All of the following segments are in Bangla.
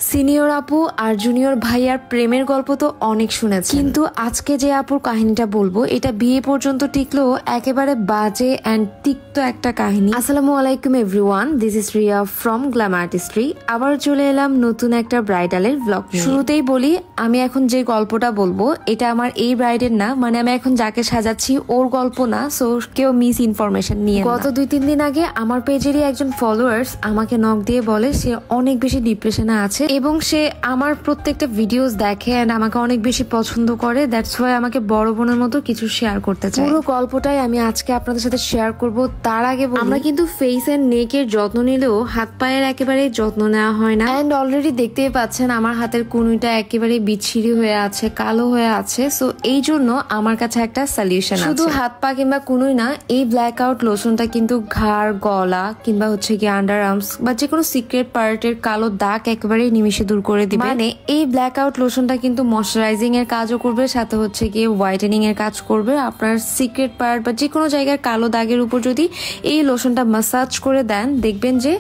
সিনিয়র আপু আর জুনিয়র ভাইয়ার প্রেমের গল্প তো অনেক শুনেছি, কিন্তু আজকে যে আপুর কাহিনীটা বলবো এটা বিয়ে পর্যন্ত টিকলেও একেবারে বাজে অ্যান্ড তিক্ত একটা কাহিনী। আসসালামু আলাইকুম everyone, this is Riya from glam artistry. আবার চলে এলাম নতুন একটা ব্রাইডালের ব্লগ। শুরুতেই বলি, আমি এখন যে গল্পটা বলবো এটা আমার এই ব্রাইডের না, মানে আমি এখন যাকে সাজাচ্ছি ওর গল্প না, সো কেউ মিস ইনফরমেশন নিয়ে। গত 2-3 দিন আগে আমার পেজেরই একজন ফলোয়ার্স আমাকে নক দিয়ে বলে সে অনেক বেশি ডিপ্রেশনে আছে এবং সে আমার প্রত্যেকটা ভিডিওস দেখে এন্ড আমাকে অনেক বেশি পছন্দ করে। দ্যাটস ওয়াই আমাকে বড় বোনের মতো কিছু শেয়ার করতে চায়। পুরো গল্পটাই আমি আজকে আপনাদের সাথে শেয়ার করব। তার আগে আমরা কিন্তু ফেস এন্ড নেকের যত্ন নিলেও হাত পায়ের একেবারে যত্ন নেওয়া হয় না। এন্ড অলরেডি দেখতেই পাচ্ছেন আমার হাতের কনুইটা একেবারে বিচ্ছিরি হয়ে আছে, কালো হয়ে আছে। সো এই জন্য আমার কাছে একটা সলিউশন আছে। শুধু হাত পা কিংবা কনুই না, এই ব্ল্যাক আউট লোশনটা কিন্তু ঘাড়, গলা কিংবা হচ্ছে কি আন্ডার আর্মস বা যে কোনো সিক্রেট পার্টের কালো দাগ একেবারে নিমিশে দূর করে দিবে। মানে এই ব্ল্যাক আউট লোশনটা কিন্তু ময়শ্চারাইজিং এর কাজও করবে, সাথে হচ্ছে গিয়ে হোয়াইটেনিং এর কাজ করবে। আপনার সিক্রেট পার্ট বা যে কোনো জায়গার কালো দাগের উপর যদি এই লোশনটা মাসাজ করে দেন, দেখবেন যে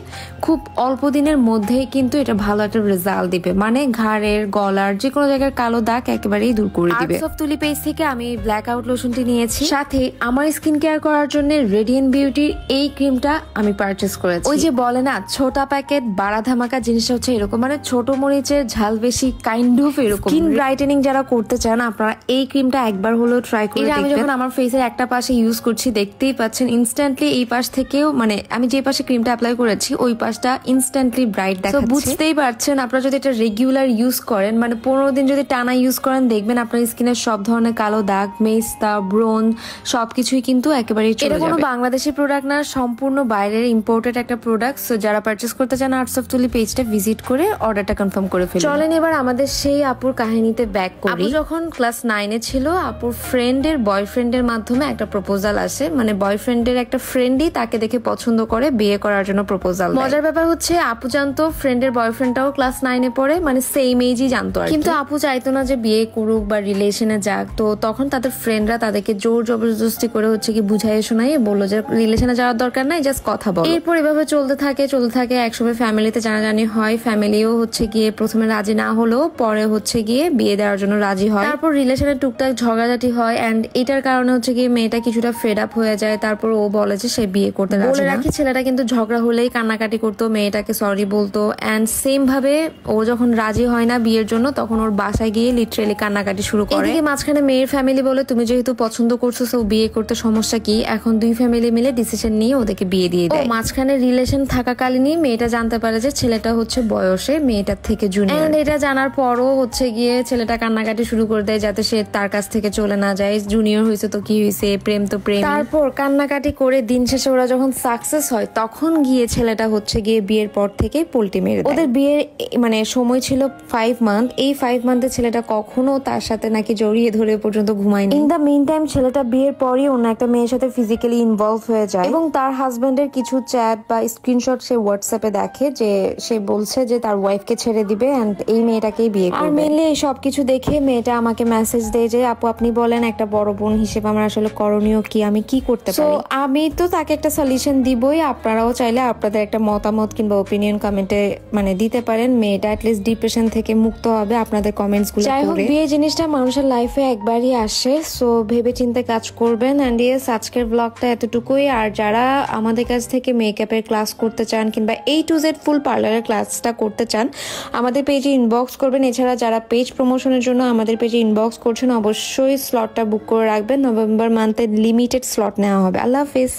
খুব অল্প দিনের মধ্যেই কিন্তু এটা ভালো একটা রেজাল্ট দিবে। মানে ঘাড়ের, গলার যে কোনো জায়গার কালো দাগ একেবারেই দূর করে দিবে। আর্টস অফ তুলি পেজ থেকে আমি ব্ল্যাক আউট লোশনটি নিয়েছি, সাথে আমার স্কিন কেয়ার করার জন্য রেডিয়েন্ট বিউটির এই ক্রিমটা আমি পারচেজ করেছি। ওই যে বলে না ছোটা প্যাকেট বাড়া ধামাকা, জিনিসটা হচ্ছে এরকম, মানে ছোট মরিচের ঝাল বেশি কাইন্ড অফ এরকম। স্কিন ব্রাইটেনিং যারা করতে চান আপনারা এই ক্রিমটা একবার হলেও ট্রাই করে দেখবেন। আমি যখন আমার ফেসের একটা পাশে ইউজ করছি দেখতেই পাচ্ছেন ইনস্ট্যান্টলি এই পাশ থেকেও, মানে আমি যে পাশে ক্রিমটা অ্যাপ্লাই করেছি ওই পাশটা ইনস্ট্যান্টলি ব্রাইট দেখাচ্ছে। বুঝতেই পারছেন আপনারা যদি এটা রেগুলার ইউজ করেন, মানে 15 দিন যদি টানা ইউজ করেন, দেখবেন আপনার স্কিনের সব ধরনের কালো দাগ, মেস্তা, ব্রোন সবকিছুই কিন্তু একেবারে চলে যাবে। এটা কোনো বাংলাদেশি প্রোডাক্ট না, সম্পূর্ণ বাইরের ইম্পোর্টেড একটা প্রোডাক্ট। সো যারা পারচেজ করতে চান আর্টস অফ তুলি পেজটা ভিজিট করে অর্ডারটা কনফার্ম করে ফেলুন। চলেন এবার আমাদের সেই আপুর কাহিনীতে ব্যাক করি। আপু যখন ক্লাস 9-এ ছিল, আপুর ফ্রেন্ডের বয়ফ্রেন্ডের মাধ্যমে একটা প্রপোজাল আসে। মানে বয়ফ্রেন্ডের একটা ফ্রেন্ডই তাকে দেখে পছন্দ করে বিয়ে করার জন্য প্রপোজাল। মজার ব্যাপার হচ্ছে আপু জানতো ফ্রেন্ডের বয়ফ্রেন্ডটাও ক্লাস 9-এ পড়ে, মানে সেম এজই জানতো, কিন্তু আপু চাইতো না যে বিয়ে করুক বা রিলেশনে যাক। তো তখন তাদের ফ্রেন্ডরা তাদেরকে জোর জবরদস্তি করে হচ্ছে কি বুঝাই শোনাই বললো যে রিলেশনে যাওয়ার দরকার নাই, জাস্ট কথা বলো। এরপর এভাবে চলতে থাকে। একসময় ফ্যামিলিতে জানাজানি হয়, ফ্যামিলিও হচ্ছে গিয়ে প্রথমে রাজি না হলেও পরে হচ্ছে গিয়ে বিয়ে দেওয়ার জন্য রাজি হয়। তারপর রিলেশনের টুকটাক ঝগড়াঝাটি হয় এন্ড এটার কারণে হচ্ছে গিয়ে মেয়েটা কিছুটা ফেড আপ হয়ে যায়। তারপর ও বলে যে সে বিয়ে করতে রাজি না। বলে রাখি ছেলেটা কিন্তু ঝগড়া হলেই কান্নাকাটি করতো, মেয়েটাকে সরি বলতো। এন্ড সেম ভাবে ও যখন রাজি হয় না বিয়ের জন্য, তখন ওর বাসায় গিয়ে লিটারেলি কান্নাকাটি শুরু করে। এদিকে মাঝখানে মেয়ের ফ্যামিলি বলে তুমি যেহেতু পছন্দ করছো সো বিয়ে করতে সমস্যা কি। এখন দুই ফ্যামিলি মিলে ডিসিশন নিয়ে ওদেরকে বিয়ে দিয়ে দেয়। মাঝখানে রিলেশন থাকাকালীনই মেয়েটা জানতে পারে যে ছেলেটা হচ্ছে বয়সে মেয়েটার থেকে জুনিয়র। এটা জানার পরও হচ্ছে গিয়ে ছেলেটা কান্নাকাটি শুরু করে দেয় যাতে সে তার কাছ থেকে চলে না যায়। জুনিয়র হয়েছে তো কি হয়েছে, প্রেম তো প্রেম। তারপর কান্নাকাটি করে দিন শেষে ওরা যখন সাকসেস হয়, তখন গিয়ে ছেলেটা হচ্ছে গিয়ে বিয়ের পর থেকে পোল্টি মেরে দেয়। ওদের বিয়ের মানে সময় ছিল 5 মান্থ। এই 5 মান্থে ছেলেটা কখনো তার সাথে নাকি জড়িয়ে ধরে পর্যন্ত ঘুমায়নি। ইন দ্য মিন টাইম ছেলেটা বিয়ের পরই অন্য একটা মেয়ের সাথে ফিজিক্যালি ইনভলভ হয়ে যায় এবং তার হাজবেন্ডের কিছু চ্যাট বা স্ক্রিনশট সে হোয়াটসঅ্যাপে দেখে যে সে বলছে যে তার ওয়াইফকে ছেড়ে দিবে এন্ড এই মেয়েটাকেই বিয়ে করবে। আর মেইনলি এই সবকিছু দেখে মেয়েটা আমাকে মেসেজ দেয় যে আপু আপনি বলেন একটা বড় বোন হিসেবে আমার আসলে করণীয় কি, আমি কি করতে পারি। তো আমি তো তাকে একটা সলিউশন দিবই, আপনারাও চাইলে আপনাদের একটা মতামত কিংবা ওপিনিয়ন কমেন্টে মানে দিতে পারেন। মেয়েটা অ্যাটলিস্ট ডিপ্রেশন থেকে মুক্ত হবে আপনাদের কমেন্টস গুলো পড়ে। যাই হোক, বিয়ে জিনিসটা মানুষের লাইফে একবারই আসে, সো ভেবে চিন্তে কাজ করবেন। এন্ড ইয়েস, আজকের ব্লগটা এতটুকুই। আর যারা আমাদের কাছ থেকে মেকআপের ক্লাস করতে চান কিংবা A to Z ফুল পার্লারের ক্লাসটা করতে চান, আমাদের পেজে ইনবক্স করবেন। এছাড়া যারা পেজ প্রমোশনের জন্য আমাদের পেজে ইনবক্স করছেন, অবশ্যই স্লটটা বুক করে রাখবেন। নভেম্বর মান্থে লিমিটেড স্লট নেওয়া হবে। আল্লাহ হাফিজ।